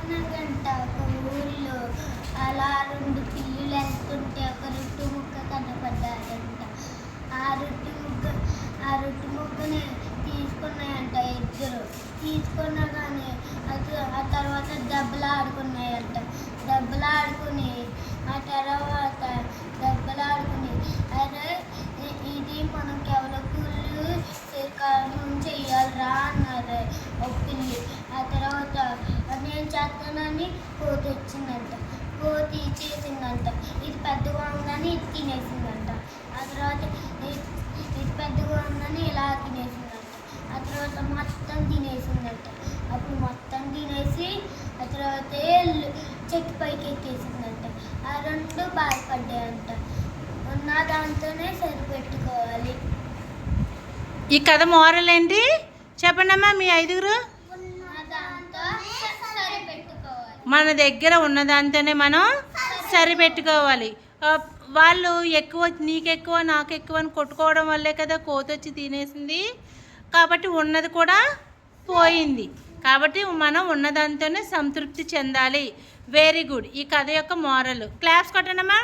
అనగనగంట ఒక ఊరిలో అలా రెండు పిల్లులు వెళ్తుంటే ఒక రొట్టు ముక్క కనపడ్డాడంట. ఆ రొట్టు ముక్కని తీసుకున్నాయంట ఇద్దరు. తీసుకున్నాగానే ఆ తర్వాత దెబ్బలాడుకున్నాయంట. దెబ్బలాడుకుని అరే ఇది మనం కేవలకూళ్ళు చెయ్యాలిరా అన్నారు ఒక పిల్లి. ఆ తర్వాత నేను చేస్తానని కోతి వచ్చిందంట. కోతి చేసిందంట. ఇది పెద్దగా ఉందని ఇది తినేసిందంట. ఆ తర్వాత ఇది పెద్దగా ఉందని ఇలా తినేసిందంట. ఆ తర్వాత మొత్తం తినేసిందంట. అప్పుడు మొత్తం తినేసి ఆ తర్వాత చెట్టు పైకి ఎక్కేసిందంట. ఆ రెండు బాధపడ్డాయంట. ఉన్న దాంతోనే సరిపెట్టుకోవాలి. ఈ కథ మోరల్ ఏంటి చెప్పండి అమ్మా మీ ఐదుగురు. మన దగ్గర ఉన్నదాంతోనే మనం సరిపెట్టుకోవాలి. వాళ్ళు ఎక్కువ నీకెక్కువ నాకెక్కువ అని కొట్టుకోవడం వల్లే కదా కోతి వచ్చి తినేసింది. కాబట్టి ఉన్నది కూడా పోయింది. కాబట్టి మనం ఉన్నదాంతోనే సంతృప్తి చెందాలి. Very good. ఈ కథ యొక్క మోరల్. క్లాప్స్ కొట్టండమ్మా.